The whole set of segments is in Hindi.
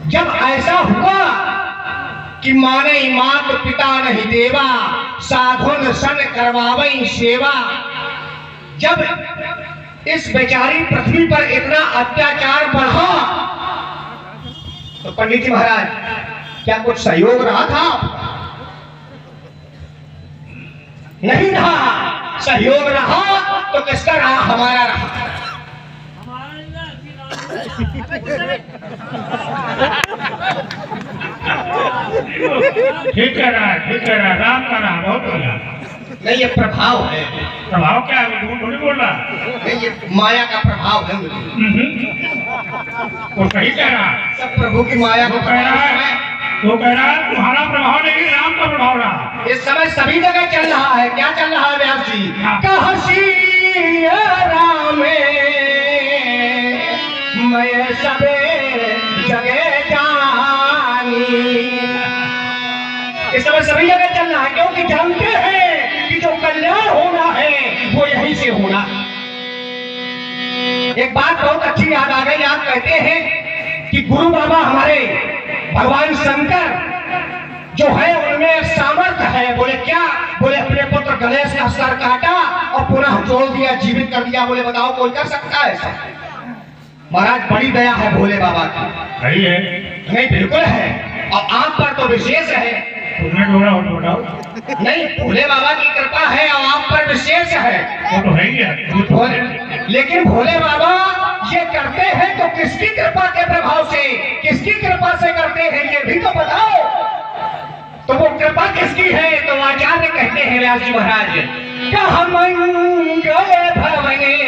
जब ऐसा हुआ कि माने मात पिता नहीं देवा, साधुन सन करवावई सेवा, जब इस बेचारी पृथ्वी पर इतना अत्याचार बढ़ा तो पंडित जी महाराज क्या कुछ सहयोग रहा था? नहीं रहा। सहयोग रहा तो किसका रहा? हमारा रहा। ठीक है राम का रहा, बहुत बोला। नहीं, ये प्रभाव है। प्रभाव क्या है? थोड़ी बोल रहा। नहीं, ये माया का प्रभाव है मुझे। वो सही कह रहा। सब प्रभु की माया को कह रहा है। वो कह रहा है तुम्हारा प्रभाव नहीं, राम का प्रभाव रहा। इस समय सभी जगह चल रहा है। क्या चल रहा है व्यास जी? कहसी राम मैं सबे जगह जानी। इस समय सभी जगह चल रहा है, क्योंकि जानते हैं कि जो कल्याण होना है वो यहीं से होना। एक बात बहुत अच्छी याद आ गई। आप कहते हैं कि गुरु बाबा हमारे भगवान शंकर जो है उनमें सामर्थ्य है। बोले क्या? बोले अपने पुत्र गणेश का सर काटा और पुनः जोड़ दिया, जीवित कर दिया। बोले बताओ कोई कर सकता है ऐसा? महाराज बड़ी दया है भोले बाबा की। सही है। नहीं, बिल्कुल है। और आप पर तो विशेष है। तुमने जोड़ा हो जोड़ा नहीं, भोले बाबा की कृपा है और आप पर विशेष है। वो तो है ही है। लेकिन भोले बाबा ये करते हैं तो किसकी कृपा के प्रभाव से, किसकी कृपा से करते हैं ये भी तो बताओ। तो वो कृपा किसकी है? तो आचार्य कहते हैं व्यास जी महाराज, कह मंगल भवने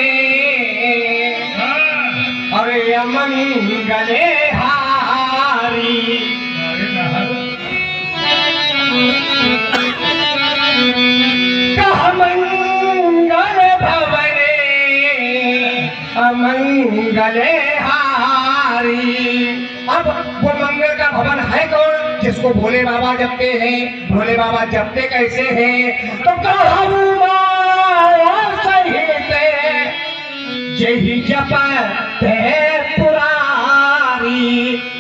अरे अमंगले हारी। कह मंगल भवने अमंगले हारी। अब वो मंगल का भवन है कौन? जिसको भोले बाबा जपते हैं। भोले बाबा जपते कैसे हैं? तो कहूँ माया सहित यही जपते पुरारी।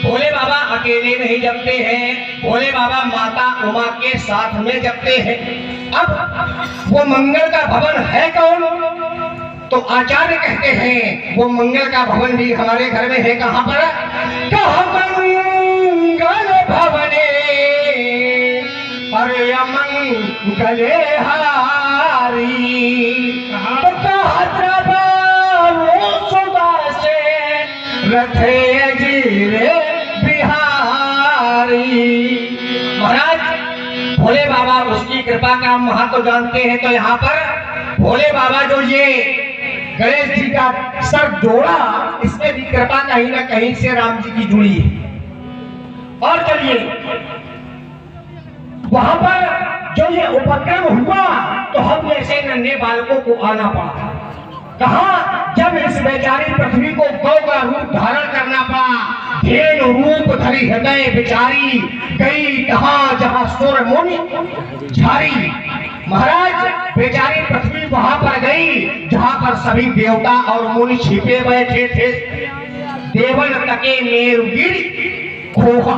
भोले बाबा अकेले नहीं जपते हैं, भोले बाबा माता उमा के साथ में जपते हैं। अब वो मंगल का भवन है कौन? तो आचार्य कहते हैं वो मंगल का भवन भी हमारे घर में है। कहां पर? कह मंगल भवने अरे अमंगले हारी। रथे जीरे बिहारी। महाराज भोले बाबा उसकी कृपा का महत्व जानते हैं। तो यहाँ पर भोले बाबा जो ये गणेश जी का सर जोड़ा, इसमें भी कृपा कहीं ना कहीं से राम जी की जुड़ी है। और चलिए वहां पर जो ये उपक्रम हुआ तो हम जैसे नन्हे बालकों को आना पड़ा। कहा? जब इस बेचारी पृथ्वी को गौ का रूप धारण करना पड़ा, भेड़ रूप धरी हृदय बिचारी गई कहां जहां सुर मुनि झारी। महाराज बेचारी पृथ्वी वहां पर गई जहां पर सभी देवता और मुनि छिपे बैठे थे। देवन तके मेरुगिरी खोहा।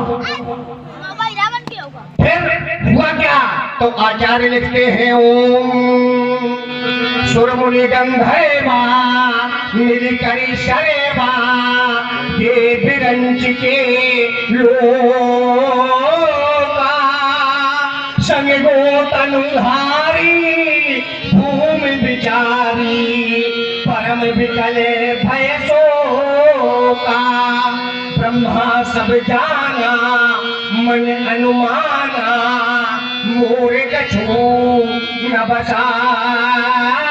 फिर हुआ क्या? तो आचार्य लिखते हैं ओम सुर मुनि गंधर्वा मिलकरी शरेवा ये बिरंच के लोका संग गो तनुधारी भूमि बिचारी परम विकले भय शोका। ब्रह्मा सब जाना मन अनुमाना मोरे कछु न बसाई।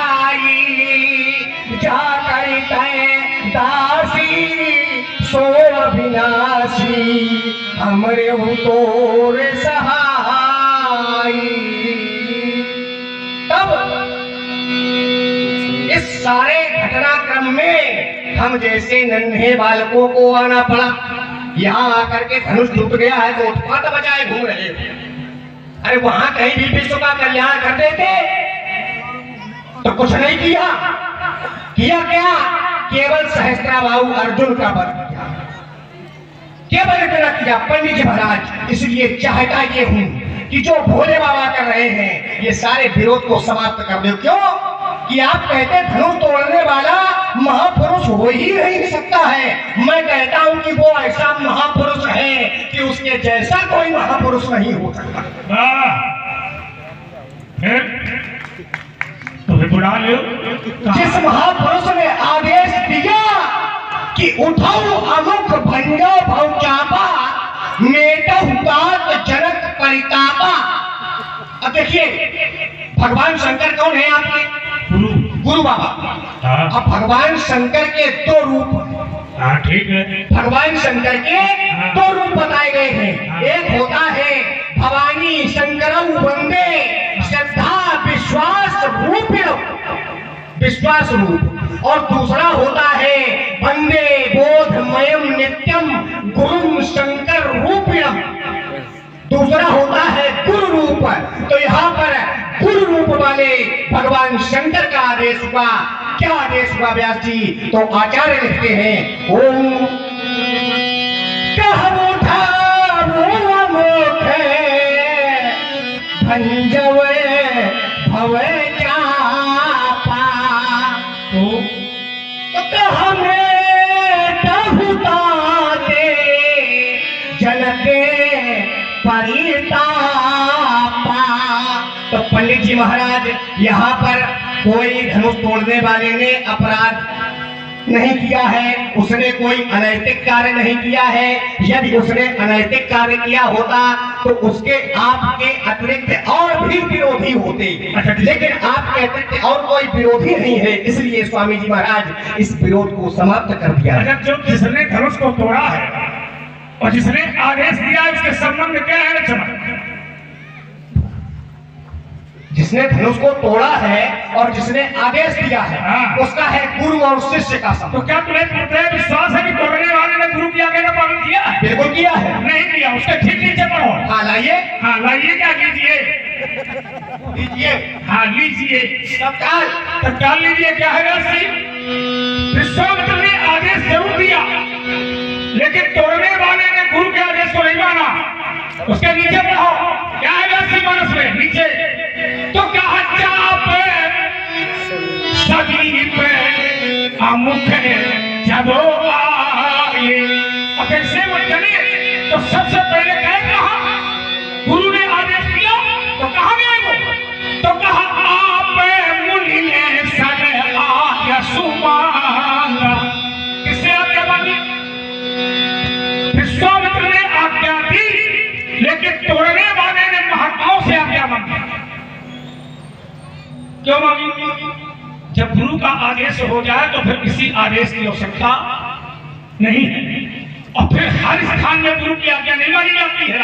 जा करते दासी सो अविनाशी हमरे तोर सहाई। तब इस सारे घटनाक्रम में हम जैसे नन्हे बालकों को आना पड़ा। यहाँ आकर के धनुष टूट गया है तो उत्पात बजाए घूम रहे हो। अरे वहां कहीं भी विश्व का कल्याण कर देते तो कुछ नहीं किया। किया क्या? केवल सहस्त्राबाहु अर्जुन का वध किया। केवल इतना किया पंडित जी महाराज। इसलिए चाहता ये हूं कि जो भोले बाबा कर रहे हैं ये सारे विरोध को समाप्त कर दो। क्यों कि आप कहते धनुष तोड़ने वाला महापुरुष हो ही नहीं सकता है। मैं कहता हूं कि वो ऐसा महापुरुष है कि उसके जैसा कोई महापुरुष नहीं हो सकता। फिर बुला लो। जिस महापुरुष ने आदेश दिया कि उठाओ अमुक भंजो भौचापा मेटहु तात जनक परितापा। अब देखिए भगवान शंकर कौन है आपके? गुरु बाबा। अब भगवान शंकर के दो रूप। हाँ ठीक है। भगवान शंकर के दो रूप बताए गए हैं। एक होता है भवानी शंकरऊ वंदे श्रद्धा विश्वास रूपिण, विश्वास रूप, और दूसरा होता है वंदे बोधमयम नित्यम गुरु शंकर रूपिणम, दूसरा होता है गुरु रूप। तो यहाँ पर गुरु रूप वाले भगवान शंकर का आदेश हुआ। क्या आदेश हुआ व्यास जी? तो आचार्य लिखते हैं ओम भंजवे भवे चापा तो जनके परितापा। तो पंडित जी महाराज यहाँ पर कोई धनुष तोड़ने वाले ने अपराध नहीं किया है, उसने कोई अनैतिक कार्य नहीं किया है। यदि उसने अनैतिक कार्य किया होता तो उसके आपके अतिरिक्त और भी विरोधी होते, लेकिन आपके अतिरिक्त और कोई विरोधी नहीं है। इसलिए स्वामी जी महाराज इस विरोध को समाप्त कर दिया। जो जिसने धनुष को तोड़ा है और जिसने आदेश दिया उसके संबंध क्या है लक्ष्मण? जिसने धनुष को तोड़ा है और जिसने आदेश दिया है उसका है गुरु और शिष्य का संबंध। तो क्या तुम्हें पूर्ण विश्वास है कि तोड़ने वाले ने गुरु की आज्ञा का पालन किया है? बिल्कुल किया है। नहीं किया, उसके ठीक नीचे पढ़ो। हाँ लाइए। हाँ लाइए, क्या कीजिए? लीजिए। हाँ लीजिए, तत्काल तत्काल लीजिए। क्या है राशि? विश्वामित्र ने आदेश जरूर दिया लेकिन तोड़ने वाले ने गुरु के आदेश को नहीं माना। उसके नीचे पढ़ो, क्या है राशि मानस में नीचे? तो कहा चाप सदीप अमुख जबो आए। अब ऐसे वो चले तो सबसे पहले कहा गुरु ने आदेश दिया तो कहा गए वो? तो कहा आप मुनि ने सद आज्ञा सुमांगा। किससे आज्ञा मांगी? विश्वामित्र ने आज्ञा दी लेकिन तोड़ने वाले ने महात्माओं से आज्ञा मांगी। क्यों मांगी? जब गुरु का आदेश हो जाए तो फिर किसी आदेश की आवश्यकता नहीं है। और फिर हर स्थान में गुरु की आज्ञा नहीं मानी जाती है।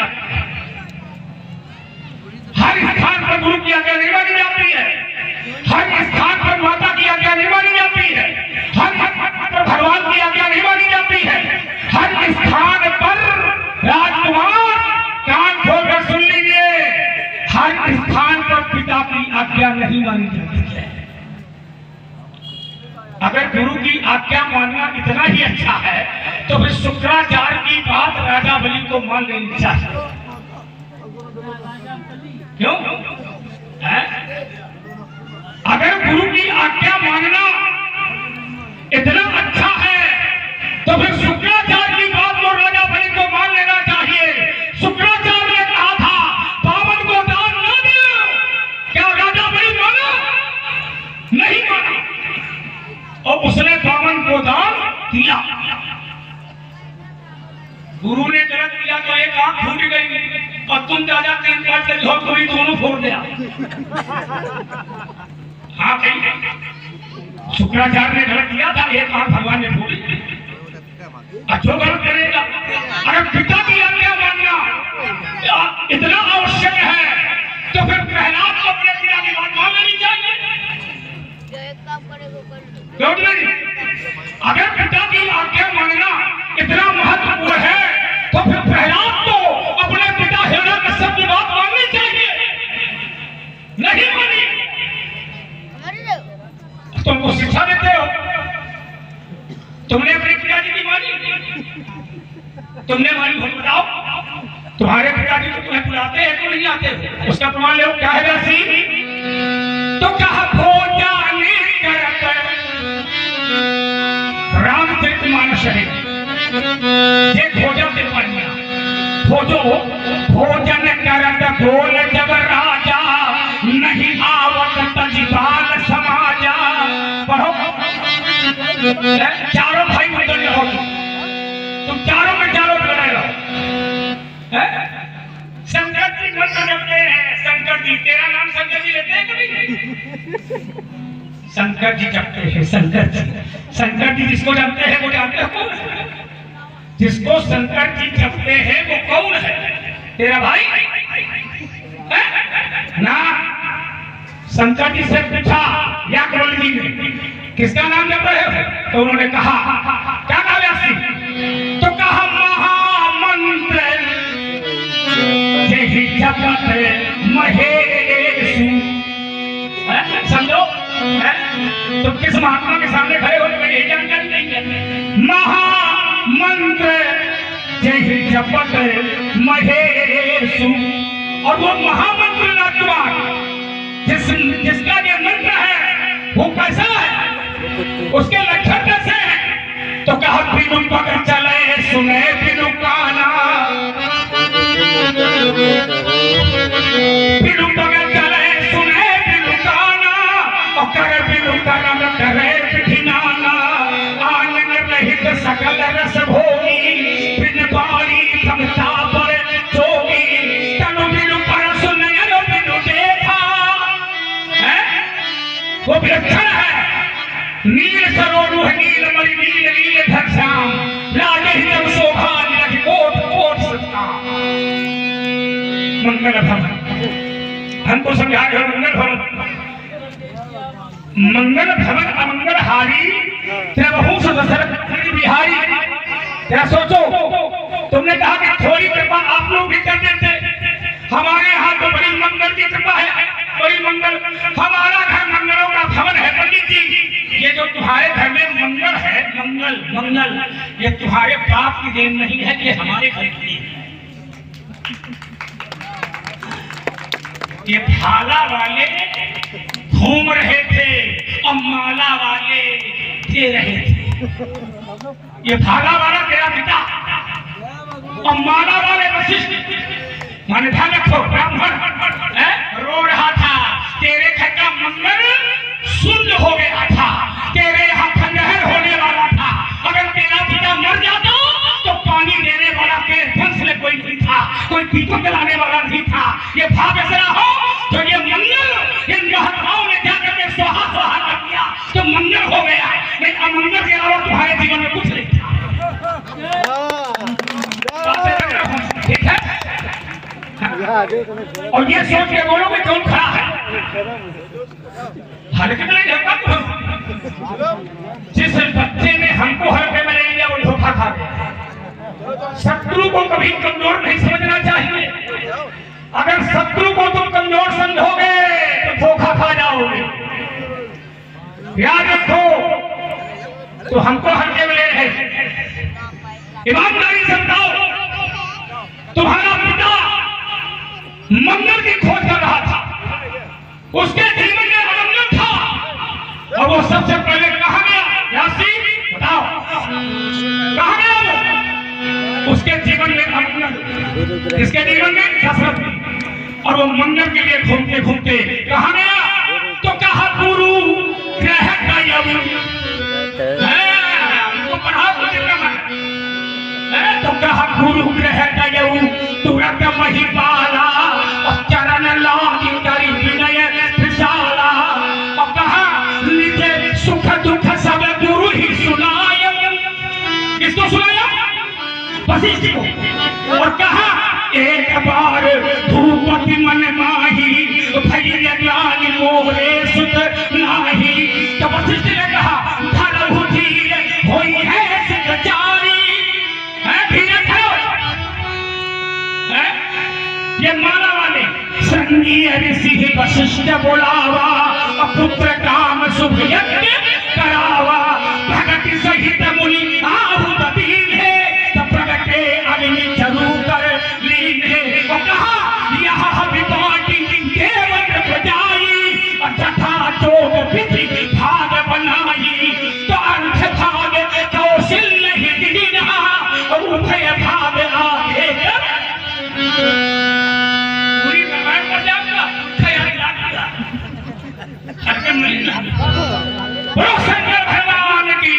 हर स्थान पर गुरु की आज्ञा नहीं मानी जाती है। हर स्थान पर माता की आज्ञा नहीं मानी जाती है। हर स्थान पर भगवान की आज्ञा नहीं मानी जाती है। हर स्थान पर राजकुमार कान खोलकर सुन लीजिए, हर स्थान पर पिता की आज्ञा नहीं मानी जाती है। अगर गुरु की आज्ञा मानना इतना ही अच्छा है तो फिर शुक्राचार्य की बात राजा बलि को मान लेनी चाहिए। क्यों? अगर गुरु की आज्ञा मानना इतना अच्छा है तो फिर शुक्राचार्य की बात को राजा बलि को मान लेना चाहिए। शुक्राचार्य ने कहा था बावन को दान न दो, क्या राजा बलि माना? नहीं माना, और उसने बावन को दान दिया। गुरु ने गलत किया तो एक आंख फूट गई और तुम राजा 3 काट के झोंपड़ी दोनों फोड़ दिया। हाँ कहीं शुक्राचार्य ने गलत किया था, एक आंख भगवान ने फोड़ी। जो गलत करेगा, अगर पिता की आज्ञा मानना इतना आवश्यक है तो फिर प्रहलाद को अपने पिता की बात मान लेनी चाहिए। क्यों नहीं? अगर पिता की आज्ञा मानना इतना महत्वपूर्ण है तो फिर प्रहलाद को अपने पिता हिरण्यकश्यप की बात माननी चाहिए। नहीं मानी, तुमको शिक्षा देते हो। तुमने अपने पिताजी की मानी, तुमने बताओ तुम्हारे पिताजी तो तुम्हें बुलाते हैं तो नहीं आते हो? उसका प्रमाण ले क्या है व्यासी? तो कहा भोजाने करत रामचरितमानस है ये भोजन के पढ़िया भोजो भोजन करत बोल जब राजा नहीं आवत तजबाल समाजा। पढ़ो चारों भाई मंगल रहो तुम चारों में चारों लड़ाई रहो। शंकर जी मंत्र जपते हैं शंकर जी तेरा नाम शंकर जी लेते हैं कभी? शंकर जी जपते हैं शंकर जी जिसको जपते हैं वो जानते हो कौन है? जिसको शंकर जी जपते हैं वो कौन है? तेरा भाई ना। शंकर जी से पूछा या कौन जी ने किसका नाम जप रहे हो? तो उन्होंने कहा क्या कहा व्यासी? तो कहा महामंत्र यही जपत महेश। समझो तुम किस महात्मा के सामने खड़े हो तुम्हें यही जानकारी नहीं है। महामंत्र यही जपत महेश और वो महामंत्र नाटवान जिसका ये मंत्र है वो कैसा है? उसके लक्षण कैसे हैं? तो कहा बिनु पग चले सुने बिनु काना बिनु पग चले सुने बिनु काना और कर बिनु करम करे बिठिनाना आनंद रहित सकल रस भोगी बिन बारी भक्ता पर जोगी तनु बिनु परस नयन बिनु देखा। वो विलक्षण है नील सरोरुह नील मणि नील नील धर श्याम लागे हितम शोभा निरख कोट कोट सत्ता। मंगल भवन हमको समझा रहे हो मंगल भवन अमंगल हारी त्रिभुवन सदसर बिहारी। क्या सोचो तुमने कहा कि थोड़ी कृपा आप लोग भी कर देते हमारे यहाँ तो बड़ी मंगल की कृपा है बड़ी मंगल हमारा घर मंगलों का भवन है। पंडित जी ये जो तुम्हारे घर में मंगल है मंगल मंगल ये तुम्हारे बाप की देन नहीं है ये हमारे घर की है। ये भाला वाले घूम रहे थे और माला वाले दे रहे थे। ये भाला वाला तेरा पिता और माला वाले वशिष्ठ माने ध्यान रखो ब्राह्मण रो रहा था तेरे घर का मंगल शून्य हो गया था तेरे यहाँ खंडहर होने वाला था। अगर तेरा पिता मर जाता तो पानी देने वाला तेरे वंश में कोई नहीं था कोई दीपक जलाने वाला नहीं था। ये भाव ऐसा हो तो ये मंगल इन महात्माओं ने जाकर के स्वाहा स्वाहा कर दिया तो मंगल हो गया लेकिन अमंगल के अलावा तुम्हारे जीवन में कुछ नहीं था। ठीक है और ये सोच के बोलो कि कौन खड़ा है हल्के में नहीं जिस बच्चे ने हमको हल्के में ले लिया वो धोखा खा गया। शत्रु को कभी कमजोर नहीं समझना चाहिए। अगर शत्रु को तुम कमजोर समझोगे तो धोखा खा जाओगे। याद रखो तो हमको हल्के में ले रहे ईमानदारी से बताओ तुम्हारा पिता मंगल की खोज कर रहा था उसके जीवन में अमंगल था और वो सबसे पहले कहां गया? व्यासी बताओ कहां गया वो? उसके जीवन में अमंगल इसके जीवन में दशरथ और वो मंगल के लिए घूमते घूमते कहां गया? तो कहा गुरु ग्रह का यम तो कहा गुरु ग्रह का यम तुरंत मही पाला और चरण लागी करी विनय विशाला और कहा निजे सुख दुख सब गुरु ही सुनाय। किसको सुनाया? वशिष्ठ को। और कहा एक बार धूपति मन माही भैया ज्ञान मोरे सुत नाही। तो वशिष्ठ ने कहा धरहु धीर होई है सिद्धचारी ये माला वाले संगीय ऋषि वशिष्ठ बोलावा पुत्र काम शुभ यज्ञ करावा भगत सहित मुनि आहूत दीन है प्रगटे अग्नि जरूर पूरी रामायण पढ़ जाऊंगा ख्याल याद किया हरकत नहीं ना बोलो शंकर भगवान की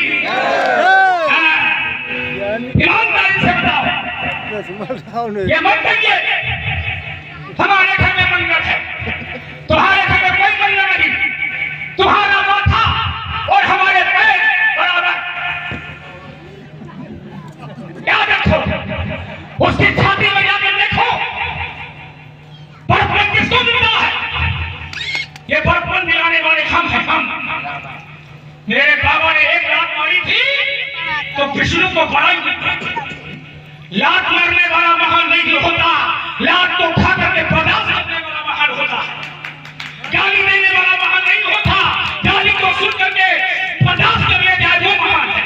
ईमानदारी से बताओ ये मत कहिए हमारे घर में मंगल है तुम्हारे घर में कोई मंगल नहीं तुम्हारा माथा और हमारे पैर बराबर याद रखो उसकी छाती में जाकर देखो बड़पन किसको मिलता है ये बड़पन दिलाने वाले हम हैं हम मेरे बाबा ने एक लात मारी थी तो विष्णु को बड़ाई लात मारने वाला महान नहीं होता लात को खा करके बर्दाश्त करने वाला महान होता है गाली देने वाला महान नहीं होता गाली को सुन करके बर्दाश्त कर ले जाए वो महान है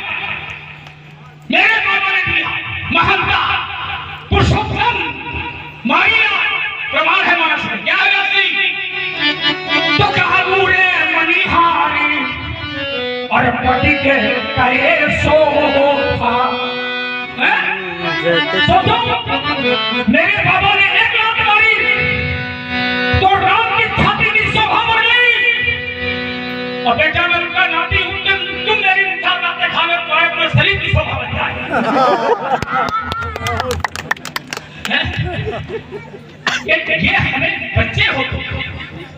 मेरे बाबा ने दिया महानता पुरुषोत्तम मारिया प्रमाण है मानस में क्या है असली तो कहा पूरे मनिहारी और पति के करे सोफा मेरे बाबा ने एक लात मारी तो राम की छाती की शोभा बढ़ गई और बेटा मैं उनका नाती हूं तुम मेरी मिठाई बातें खाने को आए अपने शरीर की शोभा बढ़ जाए ये हमें बच्चे हो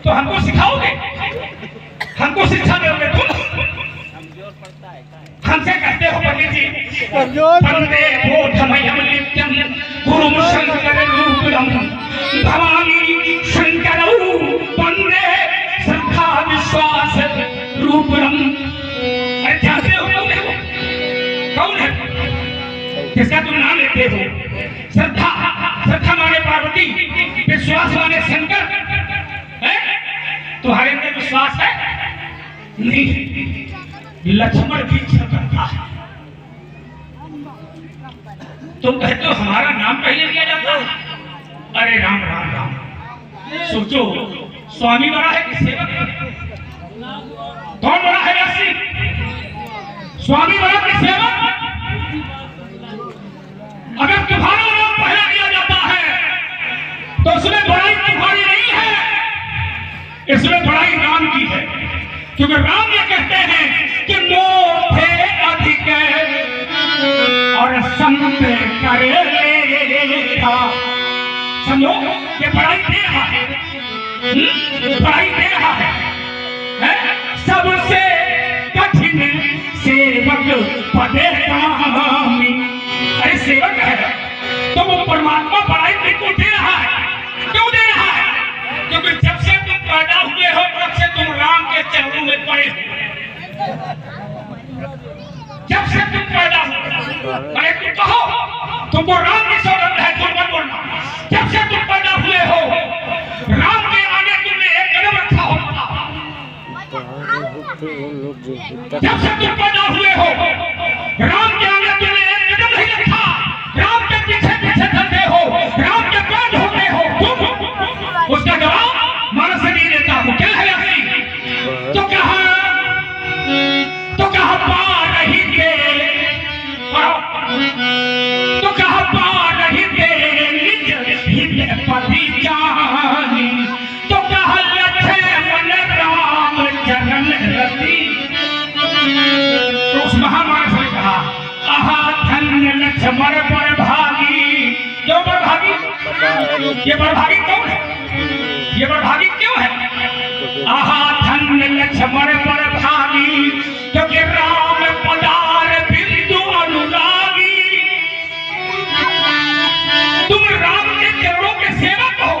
तो हमको सिखाओगे हमको शिक्षा दोगे तुम हमसे कहते हो पंडित जी वंदे बोधमयं नित्यं गुरुं शंकररूपं भवानी शंकरौ वंदे श्रद्धा विश्वास रूपं अरे जानते हो कौन है जिसका तुम नाम लेते हो श्रद्धा श्रद्धा माने पार्वती विश्वास माने शंकर तुम्हारे में विश्वास है नहीं लक्ष्मण भी करता है तुम कहते हो हमारा नाम पहले लिया जाता है अरे राम राम राम सोचो स्वामी बड़ा है कि सेवक कौन बड़ा है व्यक्ति स्वामी बड़ा कि सेवक अगर तुम्हारा नाम पहले लिया जाता है तो उसमें बड़ाई तुम्हारी नहीं है इसमें बड़ाई राम की है क्योंकि राम ये कहते हैं कि मोह थे अधिक और संत करे था समझो ये बड़ाई दे रहा है बड़ाई दे रहा है सबसे कठिन सेवक पदे कामी अरे सेवक है तो वो परमात्मा बड़ाई बिल्कुल दे रहा है क्यों दे रहा है क्योंकि जब से तुम पैदा हुए हो तब से तुम राम के चरणों में पड़े हो जब से तुम पैदा हुए अरे तुम कहो तुमको राम की सौगंध है तुम मत बोलना जब से तुम पैदा हुए हो राम के आगे तुमने एक कदम रखा होगा जब से तुम पैदा हुए हो राम के आगे तुमने एक कदम नहीं रखा राम के पीछे पीछे चलते हो राम के पैर होते हो तुम उसका जवाब मन से नहीं देता हूं क्या है असली तो कहा पा रही थे तो कहा पा रही थे निज हित पति जानी तो कहा लक्ष्मण राम चरण रति तो उस महामानस ने कहा आहा धन्य लक्ष्मण पर भागी क्यों पर भागी ये पर भागी कौन है ये बड़भागी क्यों है आहा धन्य लक्ष्मण पर भागी क्योंकि राम पदार बिंदु अनुरागी तुम राम के चरणों के सेवक हो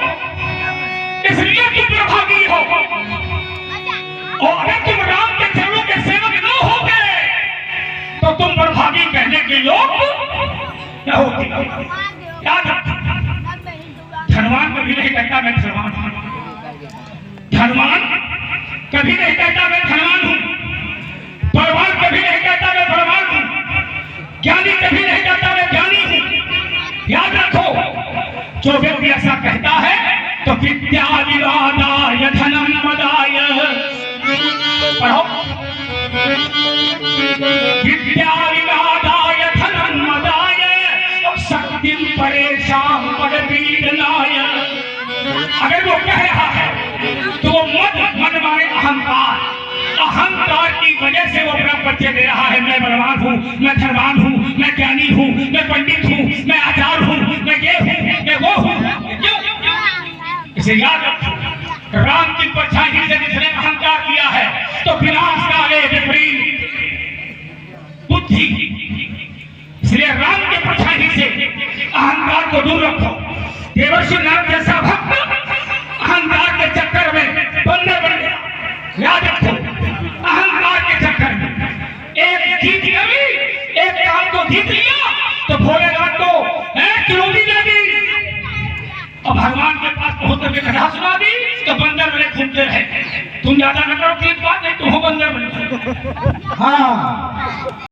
इसलिए तुम प्रभागी हो और अगर तुम राम के चरणों के सेवक न होगे तो तुम प्रभागी कहने के योग क्या होती याद धनवान कभी नहीं कहता मैं धनवान हूं धनवान कभी नहीं कहता मैं धनवान हूं बलवान कभी नहीं कहता मैं बलवान हूं ज्ञानी कभी नहीं कहता मैं ज्ञानी हूं याद रखो जो व्यक्ति ऐसा कहता है तो विद्या विवादाय धनम मदाय पढ़ो विद्या विवादाय धनम मदाय शक्ति परेशान पड़ पीड़ लाया। अगर वो कह रहा है तो वो मन माने अहंकार की वजह से वो अपना परिचय दे रहा है। मैं बलवान हूँ, मैं धनवान हूँ, मैं ज्ञानी हूँ, मैं पंडित हूँ, मैं आचार्य हूँ, मैं ये हूँ, मैं वो हूँ। क्यों? इसे याद रखो, राम की परछाई से जिसने अहंकार किया है तो विनाश काले विपरीत बुद्धि। इसलिए राम के परछाई से अहंकार को दूर रखो। देवर्षि नारद जैसा भक्त अहंकार के चक्कर में बंदर बन गया। याद रखो, अहंकार के चक्कर में एक जीत गई, एक काम को जीत लिया तो भोलेनाथ को चुनौती दे दी और भगवान के पास पहुंच करके कथा सुना दी तो बंदर बने घूमते रहे। तुम ज्यादा न करो, ठीक बात नहीं, तुम हो बंदर बने। हाँ